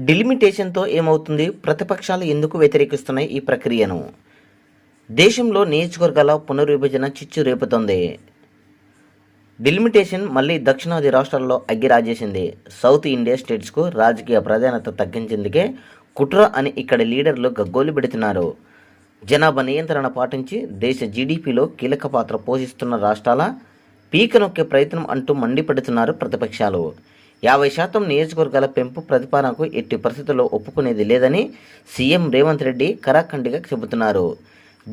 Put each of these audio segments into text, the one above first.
డిలిమిటేషన్తో ఏమవుతుంది? ప్రతిపక్షాలు ఎందుకు వ్యతిరేకిస్తున్నాయి ఈ ప్రక్రియను? దేశంలో నియోజకవర్గాల పునర్విభజన చిచ్చు రేపుతోంది. డిలిమిటేషన్ మళ్ళీ దక్షిణాది రాష్ట్రాల్లో అగ్గిరాజేసింది. సౌత్ ఇండియా స్టేట్స్కు రాజకీయ ప్రాధాన్యత తగ్గించేందుకే కుట్ర అని ఇక్కడి లీడర్లు గగ్గోలు పెడుతున్నారు. జనాభా నియంత్రణ పాటించి దేశ జీడీపీలో కీలక పాత్ర పోషిస్తున్న రాష్ట్రాల పీక నొక్కే ప్రయత్నం అంటూ మండిపడుతున్నారు ప్రతిపక్షాలు. 50% నియోజకవర్గాల పెంపు ప్రతిపాదనకు ఎట్టి పరిస్థితుల్లో ఒప్పుకునేది లేదని సీఎం రేవంత్ రెడ్డి కరాఖండిగా చెబుతున్నారు.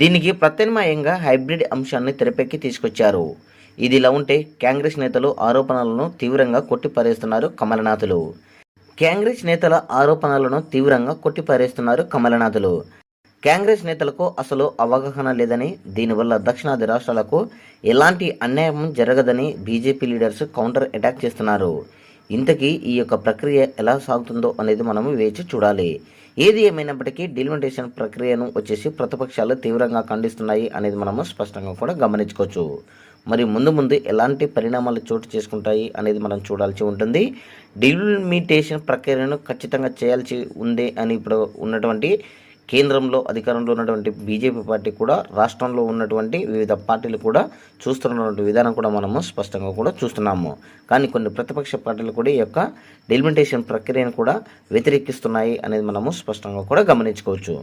దీనికి ప్రత్యామ్నాయంగా హైబ్రిడ్ అంశాన్ని తెరపైకి తీసుకొచ్చారు. ఇదిలా ఉంటే కాంగ్రెస్ నేతలు ఆరోపణలను తీవ్రంగా కొట్టిపారేస్తున్నారు కమలనాథులు. కాంగ్రెస్ నేతలకు అసలు అవగాహన లేదని, దీనివల్ల దక్షిణాది రాష్ట్రాలకు ఎలాంటి అన్యాయం జరగదని బీజేపీ లీడర్స్ కౌంటర్ అటాక్ చేస్తున్నారు. ఇంతకీ ఈ యొక్క ప్రక్రియ ఎలా సాగుతుందో అనేది మనము వేచి చూడాలి. ఏది ఏమైనప్పటికీ డిలిమిటేషన్ ప్రక్రియను ప్రతిపక్షాలు తీవ్రంగా ఖండిస్తున్నాయి అనేది మనము స్పష్టంగా కూడా గమనించుకోవచ్చు. మరి ముందు ఎలాంటి పరిణామాలు చోటు చేసుకుంటాయి అనేది మనం చూడాల్సి ఉంటుంది. డిలిమిటేషన్ ప్రక్రియను ఖచ్చితంగా చేయాల్సి ఉంది అని ఇప్పుడు ఉన్నటువంటి కేంద్రంలో అధికారంలో ఉన్నటువంటి బీజేపీ పార్టీ కూడా, రాష్ట్రంలో ఉన్నటువంటి వివిధ పార్టీలు కూడా చూస్తున్నటువంటి విధానం కూడా మనము స్పష్టంగా కూడా చూస్తున్నాము. కానీ కొన్ని ప్రతిపక్ష పార్టీలు కూడా ఈ యొక్క డిలిమిటేషన్ ప్రక్రియను కూడా వ్యతిరేకిస్తున్నాయి అనేది మనము స్పష్టంగా కూడా గమనించుకోవచ్చు.